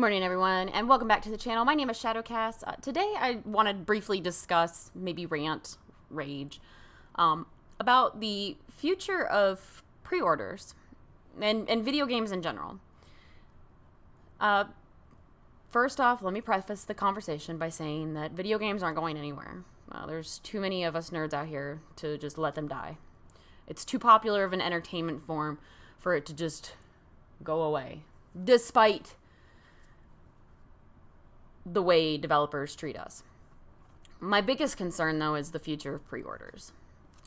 morning, everyone, and welcome back to the channel. My name is ShadowCas. Today I want to briefly discuss, maybe rage, about the future of pre-orders and video games in general. First off, let me preface the conversation by saying that video games aren't going anywhere. There's too many of us nerds out here to just let them die. It's too popular of an entertainment form for it to just go away, despite the way developers treat us. My biggest concern, though, is the future of pre-orders.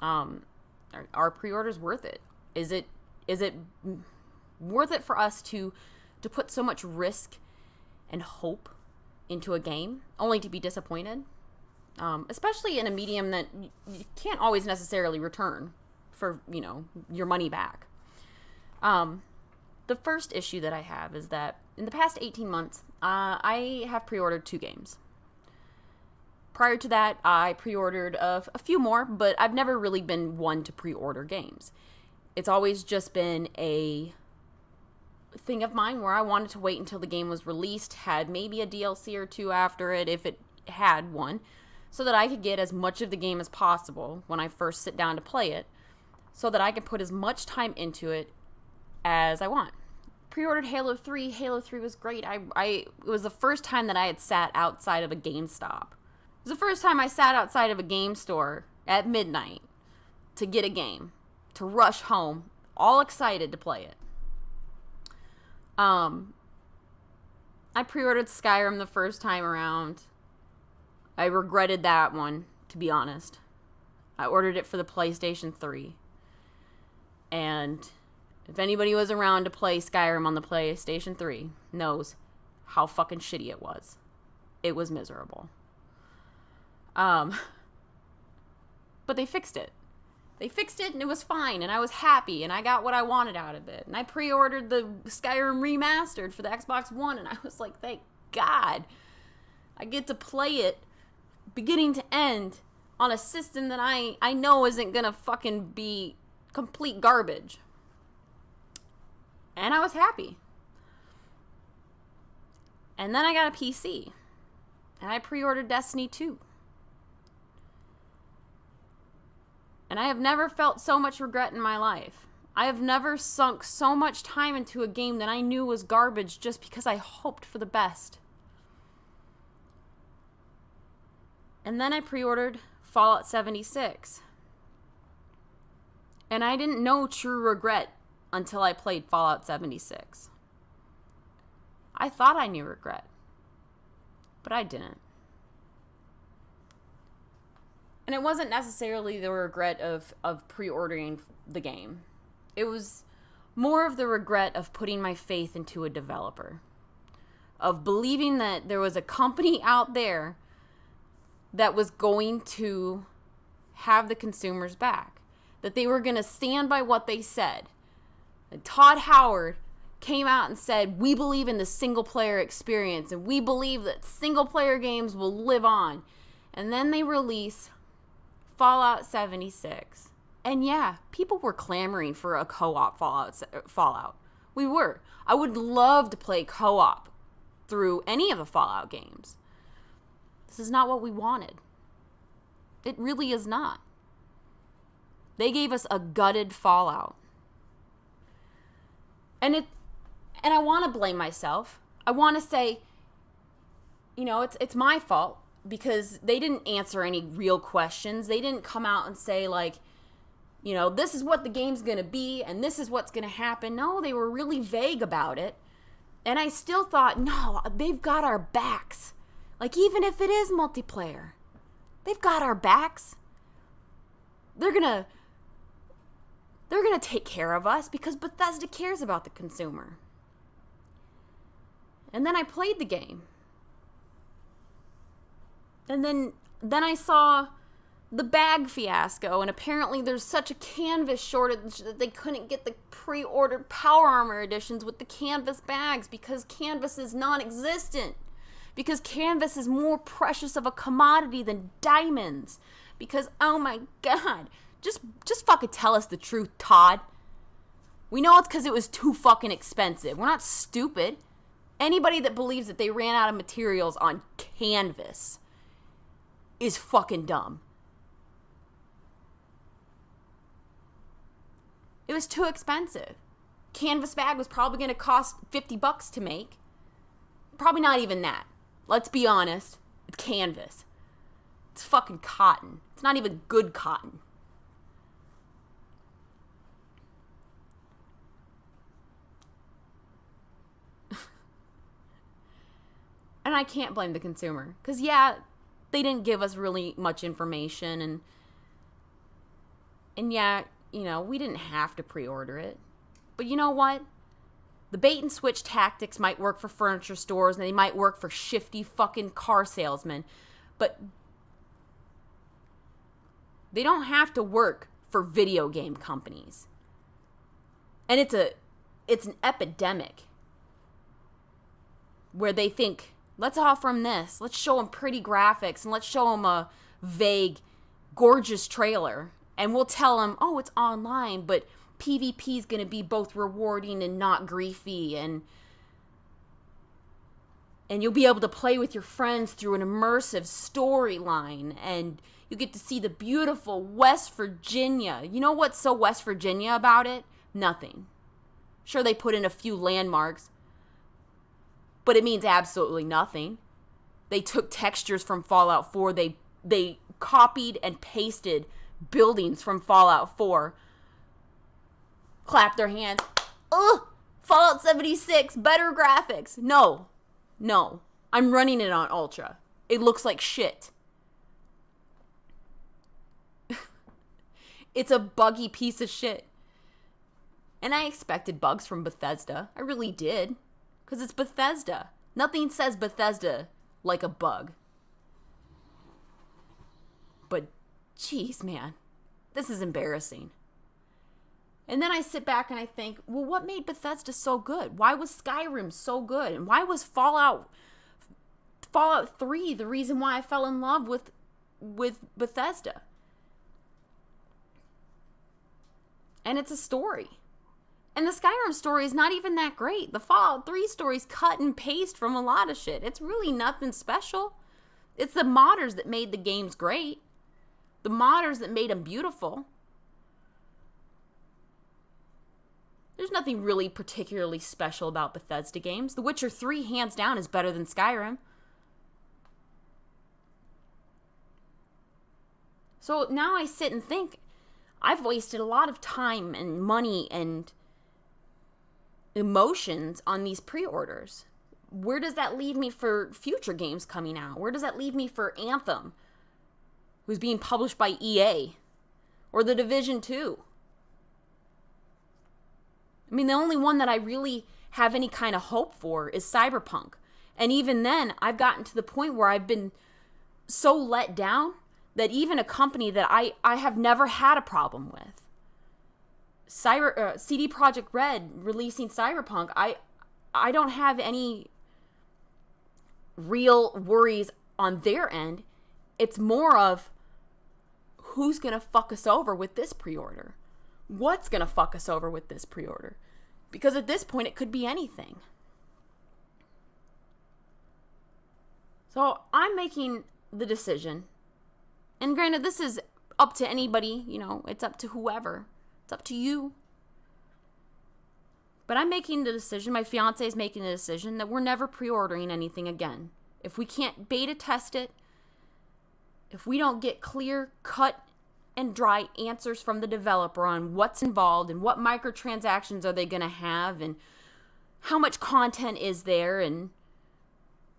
Are pre-orders worth it? Is it worth it for us to put so much risk and hope into a game only to be disappointed? Especially in a medium that you can't always necessarily return for, your money back. The first issue that I have is that in the past 18 months, I have pre-ordered 2 games. Prior to that, I pre-ordered a few more, but I've never really been one to pre-order games. It's always just been a thing of mine where I wanted to wait until the game was released, had maybe a DLC or 2 after it, if it had one, so that I could get as much of the game as possible when I first sit down to play it, so that I could put as much time into it as I want. Pre-ordered Halo 3. Halo 3 was great. It was the first time that I had sat outside of a GameStop. It was the first time I sat outside of a game store at midnight to get a game, to rush home, all excited to play it. I pre-ordered Skyrim the first time around. I regretted that one, to be honest. I ordered it for the PlayStation 3. And if anybody was around to play Skyrim on the PlayStation 3 knows how fucking shitty it was. It was miserable. But they fixed it. They fixed it and it was fine and I was happy and I got what I wanted out of it. And I pre-ordered the Skyrim Remastered for the Xbox One and I was like, thank God. I get to play it beginning to end on a system that I know isn't gonna fucking be complete garbage. And I was happy. And then I got a PC. And I pre-ordered Destiny 2. And I have never felt so much regret in my life. I have never sunk so much time into a game that I knew was garbage just because I hoped for the best. And then I pre-ordered Fallout 76. And I didn't know true regret until I played Fallout 76. I thought I knew regret, but I didn't. And it wasn't necessarily the regret of pre-ordering the game. It was more of the regret of putting my faith into a developer, of believing that there was a company out there that was going to have the consumers back, that they were going to stand by what they said. And Todd Howard came out and said, we believe in the single-player experience, and we believe that single-player games will live on. And then they release Fallout 76. And yeah, people were clamoring for a co-op Fallout. We were. I would love to play co-op through any of the Fallout games. This is not what we wanted. It really is not. They gave us a gutted Fallout. And I want to blame myself. I want to say, it's my fault because they didn't answer any real questions. They didn't come out and say this is what the game's going to be and this is what's going to happen. No, they were really vague about it. And I still thought, no, they've got our backs. Even if it is multiplayer, they've got our backs. They're going to take care of us because Bethesda cares about the consumer. And then I played the game. And then I saw the bag fiasco, and apparently there's such a canvas shortage that they couldn't get the pre-ordered Power Armor editions with the canvas bags because canvas is non-existent. Because canvas is more precious of a commodity than diamonds. Because, oh my God, just fucking tell us the truth, Todd. We know it's because it was too fucking expensive. We're not stupid. Anybody that believes that they ran out of materials on canvas is fucking dumb. It was too expensive. Canvas bag was probably going to cost $50 to make. Probably not even that. Let's be honest. It's canvas. It's fucking cotton. It's not even good cotton. And I can't blame the consumer. Because, yeah, they didn't give us really much information. And yeah, you know, we didn't have to pre-order it. But you know what? The bait and switch tactics might work for furniture stores, and they might work for shifty fucking car salesmen. But they don't have to work for video game companies. And it's an epidemic where they think, let's offer them this. Let's show them pretty graphics, and let's show them a vague, gorgeous trailer. And we'll tell them, oh, it's online, but PvP is going to be both rewarding and not griefy. And you'll be able to play with your friends through an immersive storyline. And you get to see the beautiful West Virginia. You know what's so West Virginia about it? Nothing. Sure, they put in a few landmarks, but it means absolutely nothing. They took textures from Fallout 4. They copied and pasted buildings from Fallout 4. Clap their hands. Ugh! Fallout 76, better graphics. No. I'm running it on Ultra. It looks like shit. It's a buggy piece of shit. And I expected bugs from Bethesda. I really did. Because it's Bethesda. Nothing says Bethesda like a bug. But, jeez, man. This is embarrassing. And then I sit back and I think, well, what made Bethesda so good? Why was Skyrim so good? And why was Fallout 3 the reason why I fell in love with Bethesda? And it's a story. And the Skyrim story is not even that great. The Fallout 3 story is cut and paste from a lot of shit. It's really nothing special. It's the modders that made the games great. The modders that made them beautiful. There's nothing really particularly special about Bethesda games. The Witcher 3, hands down, is better than Skyrim. So now I sit and think, I've wasted a lot of time and money and emotions on these pre-orders. Where does that leave me for future games coming out? Where does that leave me for Anthem, who's being published by EA? Or The Division 2? I mean, the only one that I really have any kind of hope for is Cyberpunk. And even then, I've gotten to the point where I've been so let down that even a company that I have never had a problem with, CD Projekt Red releasing Cyberpunk, I don't have any real worries on their end. It's more of who's going to fuck us over with this pre-order. What's going to fuck us over with this pre-order? Because at this point, it could be anything. So I'm making the decision. And granted, this is up to anybody, you know, it's up to whoever. It's up to you. But I'm making the decision, my fiance is making the decision that we're never pre-ordering anything again. If we can't beta test it, if we don't get clear, cut, and dry answers from the developer on what's involved and what microtransactions are they going to have and how much content is there and,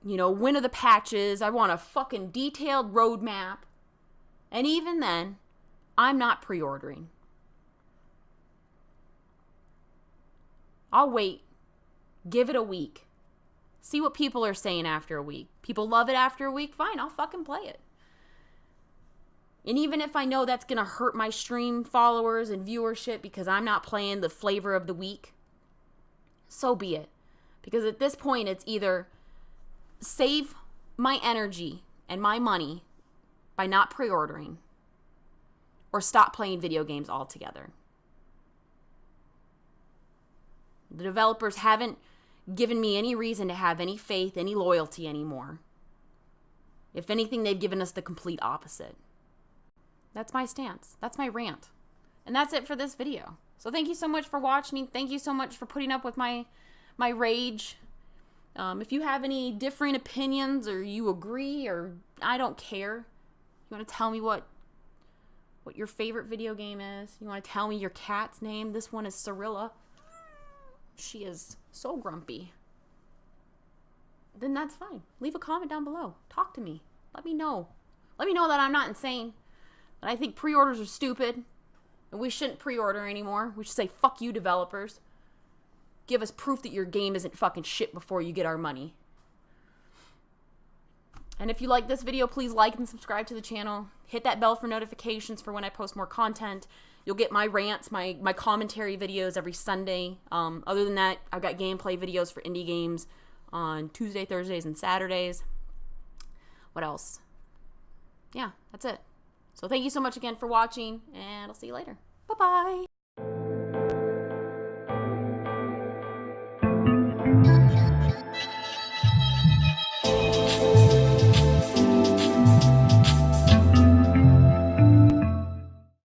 you know, when are the patches? I want a fucking detailed roadmap. And even then, I'm not pre-ordering. I'll wait. Give it a week. See what people are saying after a week. People love it after a week. Fine, I'll fucking play it. And even if I know that's going to hurt my stream followers and viewership because I'm not playing the flavor of the week, so be it. Because at this point, it's either save my energy and my money by not pre-ordering or stop playing video games altogether. The developers haven't given me any reason to have any faith, any loyalty anymore. If anything, they've given us the complete opposite. That's my stance. That's my rant. And that's it for this video. So thank you so much for watching. Thank you so much for putting up with my rage. If you have any different opinions or you agree, or I don't care. You want to tell me what your favorite video game is. You want to tell me your cat's name. This one is Cirilla. She is so grumpy. Then that's fine. Leave a comment down below. Talk to me. Let me know. Let me know that I'm not insane. That I think pre-orders are stupid. And we shouldn't pre-order anymore. We should say, fuck you, developers. Give us proof that your game isn't fucking shit before you get our money. And if you like this video, please like and subscribe to the channel. Hit that bell for notifications for when I post more content. You'll get my rants, my commentary videos every Sunday. Other than that, I've got gameplay videos for indie games on Tuesday, Thursdays, and Saturdays. What else? Yeah, that's it. So thank you so much again for watching, and I'll see you later. Bye-bye.